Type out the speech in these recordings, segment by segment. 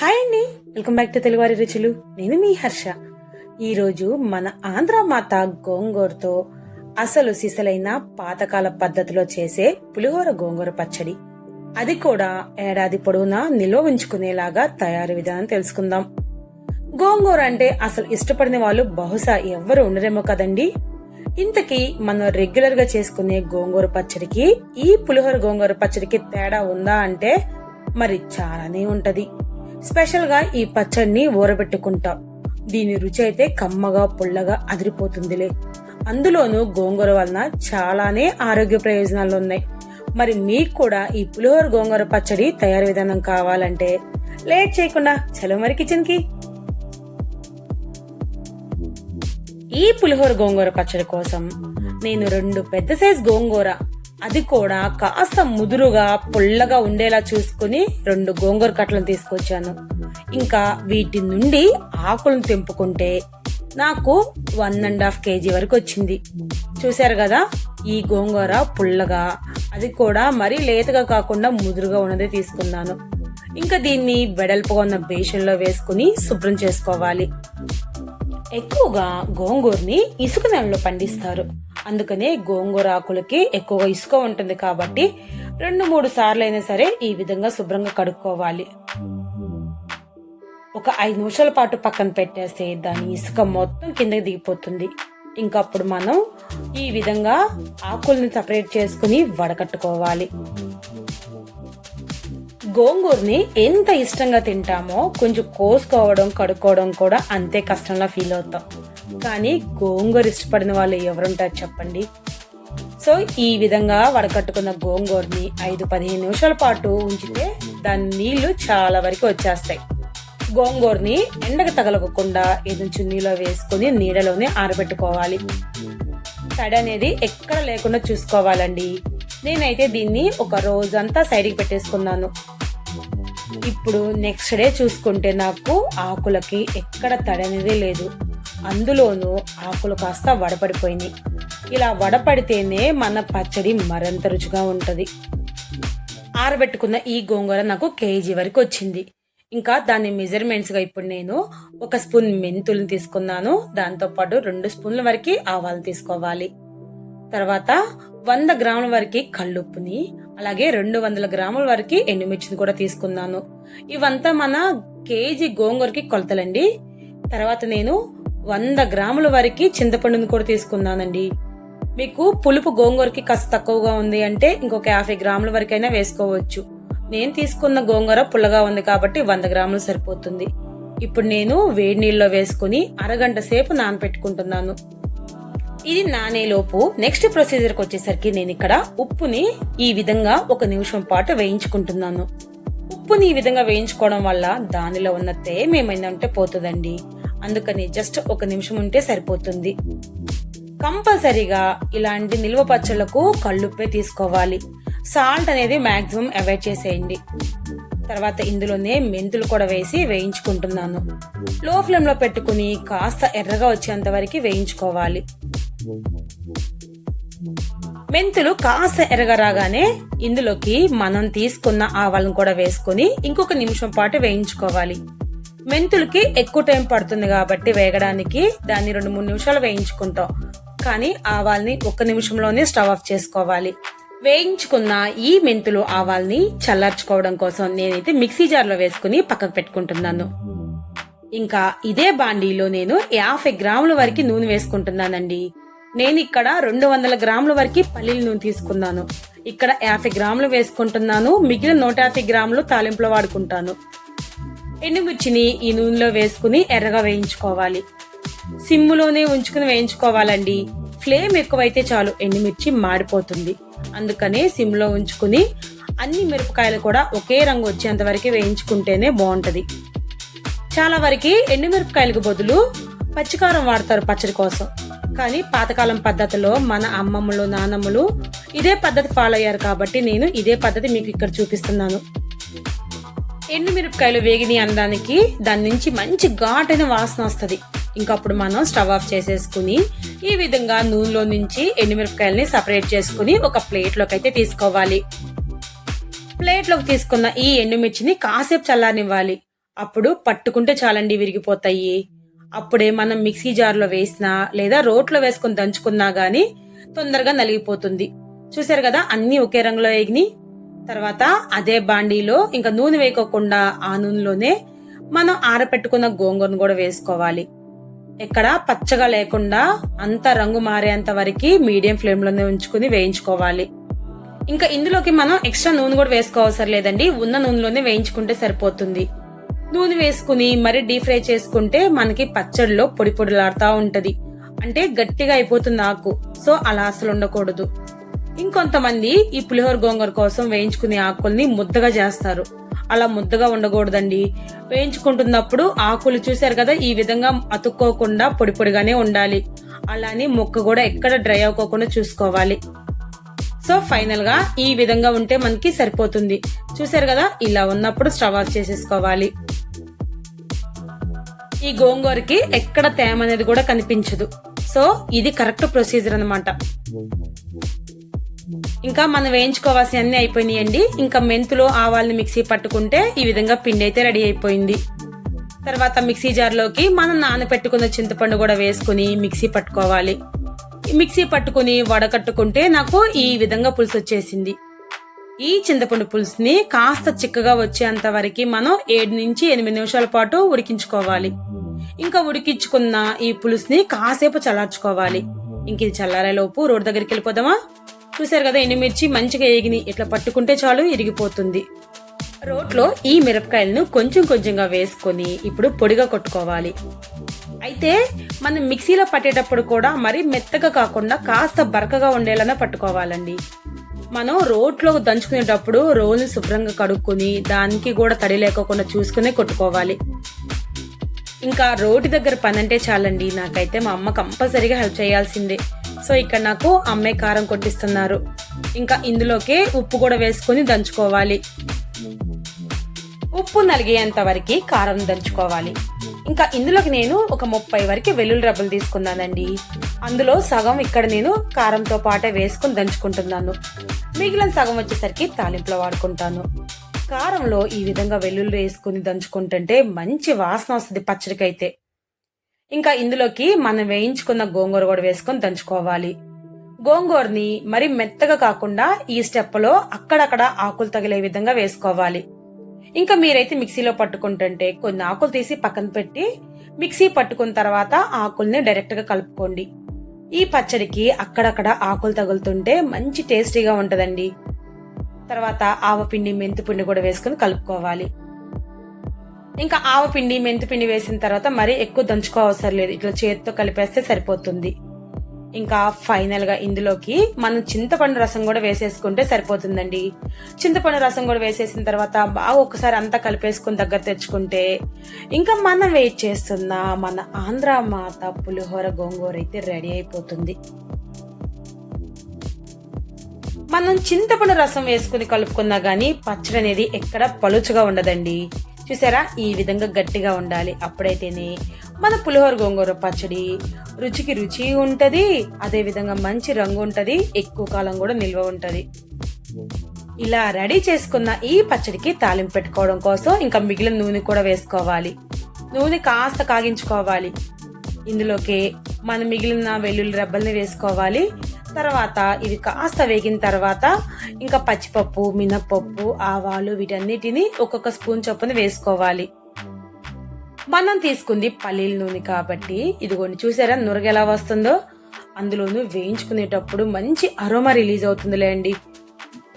Hi అండి, welcome back to తెలుగువారి రుచులు. నేను మీ హర్ష. ఈరోజు మన ఆంధ్ర మాత గోంగూరతో అసలు సిసలైన పాతకాల పద్ధతిలో చేసే పులిహోర గోంగూర పచ్చడి, అది కూడా ఏడాది పొడవునా నిల్వ ఉంచుకునేలాగా తయారీ విధానం తెలుసుకుందాం. గోంగూర అంటే అసలు ఇష్టపడిన వాళ్ళు బహుశా ఎవ్వరు ఉండరేమో కదండి. ఇంతకీ మనం రెగ్యులర్ గా చేసుకునే గోంగూర పచ్చడికి ఈ పులిహోర గోంగూర పచ్చడికి తేడా ఉందా అంటే మరి చాలానే ఉంటది. స్పెషల్ గా ఈ పచ్చడిని ఊరబెట్టుకుంటాం. దీని రుచి అయితే కమ్మగా పుల్లగా అదిరిపోతుందిలే. అందులోనూ గోంగూర వలన చాలానే ఆరోగ్య ప్రయోజనాలు ఉన్నాయి. మరి మీకు కూడా ఈ పులిహోర గోంగూర పచ్చడి తయారు విధానం కావాలంటే లేట్ చేయకుండా చలో మరి కిచెన్ కి. ఈ పులిహోర గోంగూర పచ్చడి కోసం నేను 2 పెద్ద సైజ్ గోంగూర, అది కూడా కాస్త ముదురుగా పుల్లగా ఉండేలా చూసుకుని 2 గోంగూర కట్టలను తీసుకొచ్చాను. ఇంకా వీటి నుండి ఆకులను తెంపుకుంటే నాకు 1.5 kg వరకు వచ్చింది. చూశారు కదా, ఈ గోంగూర పుల్లగా, అది కూడా మరీ లేతగా కాకుండా ముదురుగా ఉన్నదే తీసుకున్నాను. ఇంకా దీన్ని వెడల్పుగా ఉన్న బేషన్లో వేసుకుని శుభ్రం చేసుకోవాలి. ఎక్కువగా గోంగూరని ఇసుక నేలలో పండిస్తారు. అందుకనే గోంగూర ఆకులకి ఎక్కువగా ఇసుక ఉంటుంది కాబట్టి 2-3 సార్లు అయినా సరే ఈ విధంగా శుభ్రంగా కడుక్కోవాలి. ఒక 5 నిమిషాల పాటు పక్కన పెట్టేస్తే దాని ఇసుక మొత్తం కిందకి దిగిపోతుంది. ఇంకా అప్పుడు మనం ఈ విధంగా ఆకుల్ని సపరేట్ చేసుకుని వడకట్టుకోవాలి. గోంగూరని ఎంత ఇష్టంగా తింటామో కొంచెం కోసుకోవడం కడుక్కోవడం కూడా అంతే కష్టంగా ఫీల్ అవుతాం. కానీ గోంగూర ఇష్టపడిన వాళ్ళు ఎవరుంటారు చెప్పండి. సో ఈ విధంగా వడకట్టుకున్న గోంగూరని 5-15 నిమిషాల పాటు ఉంచితే దాని నీళ్లు చాలా వరకు వచ్చేస్తాయి. గోంగూరని ఎండకు తగలకుండా ఏదో చున్నీలో వేసుకుని నీడలోనే ఆరబెట్టుకోవాలి. తడి అనేది ఎక్కడ లేకుండా చూసుకోవాలండి. నేనైతే దీన్ని ఒక రోజంతా సైడ్కి పెట్టేసుకున్నాను. ఇప్పుడు నెక్స్ట్ డే చూసుకుంటే నాకు ఆకులకి ఎక్కడ తడి అనేది లేదు. అందులోనూ ఆకులు కాస్త వడపడిపోయినాయి. ఇలా వడపడితేనే మన పచ్చడి మరింత రుచిగా ఉంటది. ఆరబెట్టుకున్న ఈ గోంగూర నాకు 1 kg వరకు వచ్చింది. ఇంకా దాని మెజర్మెంట్స్ గా ఇప్పుడు నేను 1 స్పూన్ మెంతులను తీసుకున్నాను. దాంతో పాటు 2 స్పూన్ల వరకు ఆవాలు తీసుకోవాలి. తర్వాత 100 గ్రాముల వరకు కల్లుప్పుని, అలాగే 200 గ్రాముల వరకు ఎండుమిర్చిని కూడా తీసుకున్నాను. ఇవంతా మన కేజీ గోంగూరకి కొలతలండి. తర్వాత నేను 100 గ్రాముల వరకు చింతపండుని కూడా తీసుకున్నానండి. మీకు పులుపు గోంగూరకి కాస్త తక్కువగా ఉంది అంటే ఇంకొక 50 గ్రాముల వరకైనా వేసుకోవచ్చు. నేను తీసుకున్న గోంగూర పుల్లగా ఉంది కాబట్టి 100 గ్రాములు సరిపోతుంది. ఇప్పుడు నేను వేడి నీళ్ళలో వేసుకుని అరగంట సేపు నానపెట్టుకుంటున్నాను. ఇది నానేలోపు నెక్స్ట్ ప్రొసీజర్కి వచ్చేసరికి నేను ఇక్కడ ఉప్పుని ఈ విధంగా 1 నిమిషం పాటు వేయించుకుంటున్నాను. ఉప్పుని ఈ విధంగా వేయించుకోవడం వల్ల దానిలో ఉన్న తేమ ఏమైనా ఉంటే పోతుందండి. అందుకని జస్ట్ 1 నిమిషం ఉంటే సరిపోతుంది. కంపల్సరీగా ఇలాంటి నిల్వ పచ్చళ్లకు కల్లుప్పే తీసుకోవాలి. సాల్ట్ అనేది మాక్సిమం అవాయిడ్ చేసేయండి. తర్వాత ఇందులోనే మెంతులు కూడా వేసి వేయించుకుంటున్నాను. లో ఫ్లేమ్ లో పెట్టుకుని కాస్త ఎర్రగా వచ్చేంత వరకు వేయించుకోవాలి. మెంతులు కాస్త ఎర్రగా రాగానే ఇందులోకి మనం తీసుకున్న ఆవాలను కూడా వేసుకుని ఇంకొక నిమిషం పాటు వేయించుకోవాలి. మెంతులకి ఎక్కువ టైం పడుతుంది కాబట్టి వేగడానికి దాన్ని 2-3 నిమిషాలు వేయించుకుంటాం. కానీ ఆవాల్ని 1 నిమిషంలోనే స్టవ్ ఆఫ్ చేసుకోవాలి. వేయించుకున్న ఈ మెంతులు ఆవాల్ని చల్లార్చుకోవడం కోసం నేనైతే మిక్సీ జార్లో వేసుకుని పక్కకు పెట్టుకుంటున్నాను. ఇంకా ఇదే బాండీలో నేను 50 గ్రాముల వరకు నూనె వేసుకుంటున్నానండి. నేను ఇక్కడ 200 గ్రాముల వరకు పల్లీల నూనె తీసుకున్నాను. ఇక్కడ 50 గ్రాములు వేసుకుంటున్నాను. మిగిలిన 150 గ్రాములు తాలింపులో వాడుకుంటాను. ఎండుమిర్చిని ఈ నూనెలో వేసుకుని ఎర్రగా వేయించుకోవాలి. సిమ్ములోనే ఉంచుకుని వేయించుకోవాలండి. ఫ్లేమ్ ఎక్కువైతే చాలు ఎండుమిర్చి మాడిపోతుంది. అందుకనే సిమ్లో ఉంచుకుని అన్ని మిరపకాయలు కూడా ఒకే రంగు వచ్చేంత వరకు వేయించుకుంటేనే బాగుంటది. చాలా వరకు ఎండుమిరపకాయలకు బదులు పచ్చికారం వాడతారు పచ్చడి కోసం. కానీ పాతకాలం పద్ధతిలో మన అమ్మమ్మలు నానమ్మలు ఇదే పద్ధతి ఫాలో అయ్యారు కాబట్టి నేను ఇదే పద్ధతి మీకు ఇక్కడ చూపిస్తున్నాను. ఎండుమిరపకాయలు వేగిని అనడానికి దాని నుంచి మంచి ఘాటైన వాసన వస్తుంది. ఇంకప్పుడు మనం స్టవ్ ఆఫ్ చేసేసుకుని ఈ విధంగా నూనెలో నుంచి ఎండుమిరపకాయలని సపరేట్ చేసుకుని ఒక ప్లేట్లోకి అయితే తీసుకోవాలి. ప్లేట్లోకి తీసుకున్న ఈ ఎండుమిర్చిని కాసేపు చల్లారనివ్వాలి. అప్పుడు పట్టుకుంటే చాలండి విరిగిపోతాయి. అప్పుడే మనం మిక్సీ జార్లో వేసినా లేదా రోట్లో వేసుకొని దంచుకున్నా గానీ తొందరగా నలిగిపోతుంది. చూసారు కదా, అన్ని ఒకే రంగులో ఎగిని. తర్వాత అదే బాండీలో ఇంకా నూనె వేయకోకుండా ఆ నూనెలోనే మనం ఆరపెట్టుకున్న గోంగూరను కూడా వేసుకోవాలి. ఎక్కడ పచ్చగా లేకుండా అంత రంగు మారేంత వరకు మీడియం ఫ్లేమ్ లోనే ఉంచుకుని వేయించుకోవాలి. ఇంకా ఇందులోకి మనం ఎక్స్ట్రా నూనె కూడా వేసుకోవసరం లేదండి, ఉన్న నూనెలోనే వేయించుకుంటే సరిపోతుంది. నూనె వేసుకుని మరి డీప్ ఫ్రై చేసుకుంటే మనకి పచ్చడిలో పొడి పొడిలాడుతూ ఉంటది, అంటే గట్టిగా అయిపోతుంది ఆకు. సో అలా అసలు ఉండకూడదు. ఇంకొంతమంది ఈ పులిహోర గోంగూర కోసం వేయించుకునే ఆకుల్ని ముద్దగా చేస్తారు. అలా ముద్దగా ఉండకూడదండి. వేయించుకుంటున్నప్పుడు ఆకులు చూసారు కదా, ఈ విధంగా అతుక్కోకుండా పొడి పొడిగానే ఉండాలి. అలానే ముక్క కూడా ఎక్కడ డ్రై అవ్వకుండా చూసుకోవాలి. సో ఫైనల్ గా ఈ విధంగా ఉంటే మనకి సరిపోతుంది. చూసారు కదా, ఇలా ఉన్నప్పుడు స్టవ్ ఆఫ్ చేసేసుకోవాలి. ఈ గోంగూరకి ఎక్కడ తేమ అనేది కూడా కనిపించదు. సో ఇది కరెక్ట్ ప్రొసీజర్ అన్నమాట. ఇంకా మనం వేయించుకోవాల్సిన అన్ని అయిపోయినాయండి. ఇంకా మెంతులు ఆవాల్ని మిక్సీ పట్టుకుంటే ఈ విధంగా పిండి అయితే రెడీ అయిపోయింది. తర్వాత మిక్సీ జార్లోకి మనం నానబెట్టుకున్న చింతపండు కూడా వేసుకుని మిక్సీ పట్టుకోవాలి. మిక్సీ పట్టుకుని వడకట్టుకుంటే నాకు ఈ విధంగా పులుసు వచ్చేసింది. ఈ చింతపండు పులుసుని కాస్త చిక్కగా వచ్చేంత వరకు మనం 7 నుంచి 8 నిమిషాల పాటు ఉడికించుకోవాలి. ఇంకా ఉడికించుకున్న ఈ పులుసుని కాసేపు చల్లార్చుకోవాలి. ఇంక ఇది చల్లారేలోపు రోడ్డు దగ్గరికి వెళ్ళిపోదామా. చూసారు కదా, ఎండుమిర్చి మంచిగా ఏగిని ఇట్లా పట్టుకుంటే చాలు, ఇరిగిపోతుంది. రోట్లో ఈ మిరపకాయలను కొంచెం కొంచెంగా వేసుకొని ఇప్పుడు పొడిగా కొట్టుకోవాలి. అయితే మనం మిక్సీలో పట్టేటప్పుడు కూడా మరి మెత్తగా కాకుండా కాస్త బరకగా ఉండేలానే పట్టుకోవాలండి. మనం రోట్లో దంచుకునేటప్పుడు రోల్ని శుభ్రంగా కడుక్కుని దానికి కూడా తడి లేకుండా చూసుకునే కొట్టుకోవాలి. ఇంకా రోటి దగ్గర పని అంటే చాలండి. నాకైతే మా అమ్మ కంపల్సరీగా హెల్ప్ చేయాల్సిందే. సో ఇక్కడ నాకు అమ్మే కారం కొట్టిస్తున్నారు. ఇంకా ఇందులోకే ఉప్పు కూడా వేసుకుని దంచుకోవాలి. ఉప్పు నలిగేంత వరకు కారం దంచుకోవాలి. ఇంకా ఇందులోకి నేను ఒక 30 వరకు వెల్లుల్లి రబ్బలు తీసుకున్నానండి. అందులో సగం ఇక్కడ నేను కారంతో పాటే వేసుకుని దంచుకుంటున్నాను. మిగిలిన సగం వచ్చేసరికి తాలింపులో వాడుకుంటాను. కారంలో ఈ విధంగా వెల్లుల్లి వేసుకుని దంచుకుంటుంటే మంచి వాసన వస్తుంది పచ్చడికైతే. ఇంకా ఇందులోకి మనం వేయించుకున్న గోంగూర కూడా వేసుకొని దంచుకోవాలి. గోంగూరని మరి మెత్తగా కాకుండా ఈ స్టెప్లో అక్కడక్కడ ఆకులు తగిలే విధంగా వేసుకోవాలి. ఇంకా మీరైతే మిక్సీలో పట్టుకుంటుంటే కొన్ని ఆకులు తీసి పక్కన పెట్టి మిక్సీ పట్టుకున్న తర్వాత ఆకుల్ని డైరెక్ట్ గా కలుపుకోండి. ఈ పచ్చడికి అక్కడక్కడ ఆకులు తగులుతుంటే మంచి టేస్టీగా ఉంటదండి. తర్వాత ఆవపిండి మెంతిపిండి కూడా వేసుకుని కలుపుకోవాలి. ఇంకా ఆవపిండి మెంతిపిండి వేసిన తర్వాత మరి ఎక్కువ దంచుకోవసరం లేదు, ఇట్లా చేతితో కలిపేస్తే సరిపోతుంది. ఇంకా ఫైనల్ గా ఇందులోకి మనం చింతపండు రసం కూడా వేసేసుకుంటే సరిపోతుందండి. చింతపండు రసం కూడా వేసేసిన తర్వాత బాగా ఒకసారి అంతా కలిపేసుకుని దగ్గర తెచ్చుకుంటే ఇంకా మనం వెయిట్ చేస్తున్న మన ఆంధ్ర మాత పులిహోర గోంగూర అయితే రెడీ అయిపోతుంది. మనం చింతపండు రసం వేసుకుని కలుపుకున్నా గానీ పచ్చడి అనేది ఎక్కడ పలుచుగా ఉండదండి. చూసారా, ఈ విధంగా గట్టిగా ఉండాలి. అప్పుడైతేనే మన పులిహోర గోంగూర పచ్చడి రుచికి రుచి ఉంటది, అదే విధంగా మంచి రంగు ఉంటది, ఎక్కువ కాలం కూడా నిల్వ ఉంటది. ఇలా రెడీ చేసుకున్న ఈ పచ్చడికి తాలింపు పెట్టుకోవడం కోసం ఇంకా మిగిలిన నూనె కూడా వేసుకోవాలి. నూనె కాస్త కాగించుకోవాలి. ఇందులోకి మనం మిగిలిన వెల్లుల్లి రెబ్బల్ని వేసుకోవాలి. తర్వాత ఇవి కాస్త వేగిన తర్వాత ఇంకా పచ్చిపప్పు, మినప్పప్పు, ఆవాలు వీటన్నిటిని ఒక్కొక్క స్పూన్ చొప్పున వేసుకోవాలి. మనం తీసుకుంది పల్లీల నూనె కాబట్టి ఇదిగోండి, చూసారా నురగ ఎలా వస్తుందో. అందులోనూ వేయించుకునేటప్పుడు మంచి అరోమా రిలీజ్ అవుతుందిలే అండి.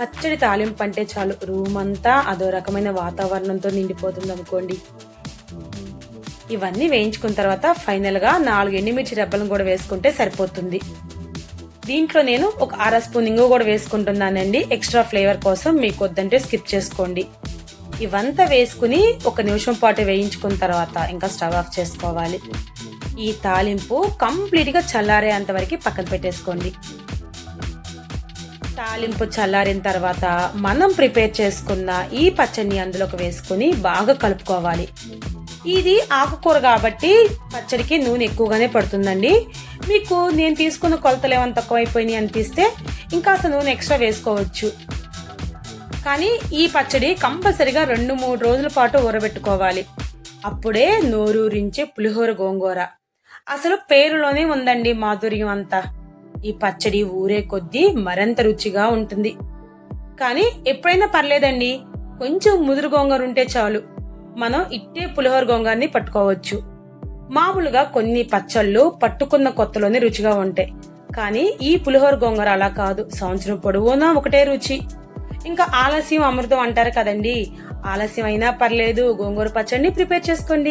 పచ్చడి తాలింపు అంటే చాలు రూమ్ అంతా అదో రకమైన వాతావరణంతో నిండిపోతుంది అనుకోండి. ఇవన్నీ వేయించుకున్న తర్వాత ఫైనల్ గా 4 ఎండుమిర్చి రెబ్బలను కూడా వేసుకుంటే సరిపోతుంది. దీంట్లో నేను ఒక 1/2 స్పూన్ ఇంగు కూడా వేసుకుంటున్నానండి, ఎక్స్ట్రా ఫ్లేవర్ కోసం. మీకు వద్దంటే స్కిప్ చేసుకోండి. ఇవంతా వేసుకుని 1 నిమిషం పాటు వేయించుకున్న తర్వాత ఇంకా స్టవ్ ఆఫ్ చేసుకోవాలి. ఈ తాలింపు కంప్లీట్ గా చల్లారేంత వరకు పక్కన పెట్టేసుకోండి. తాలింపు చల్లారిన తర్వాత మనం ప్రిపేర్ చేసుకున్న ఈ పచ్చడిని అందులోకి వేసుకుని బాగా కలుపుకోవాలి. ఇది ఆకుకూర కాబట్టి పచ్చడికి నూనె ఎక్కువగానే పడుతుందండి. మీకు నేను తీసుకున్న కొలతలు ఏమైనా తక్కువైపోయినాయి అనిపిస్తే ఇంకా నూనె ఎక్స్ట్రా వేసుకోవచ్చు. కానీ ఈ పచ్చడి కంపల్సరిగా 2-3 రోజుల పాటు ఊరబెట్టుకోవాలి. అప్పుడే నోరూరించే పులిహోర గోంగూర. అసలు పేరులోనే ఉందండి మాధుర్యం అంతా. ఈ పచ్చడి ఊరే కొద్దీ మరింత రుచిగా ఉంటుంది. కానీ ఎప్పుడైనా పర్లేదండి, కొంచెం ముదురు గోంగూర ఉంటే చాలు, మనం ఇట్టే పులిహోర గోంగూరని పట్టుకోవచ్చు. మామూలుగా కొన్ని పచ్చళ్ళు పట్టుకున్న కొత్తలోనే రుచిగా ఉంటాయి, కానీ ఈ పులిహోర గోంగూర అలా కాదు, సంవత్సరం పొడవునా ఒకటే రుచి. ఇంకా ఆలస్యం అమృతం అంటారు కదండి, ఆలస్యం అయినా పర్లేదు గోంగూర పచ్చడిని ప్రిపేర్ చేసుకోండి.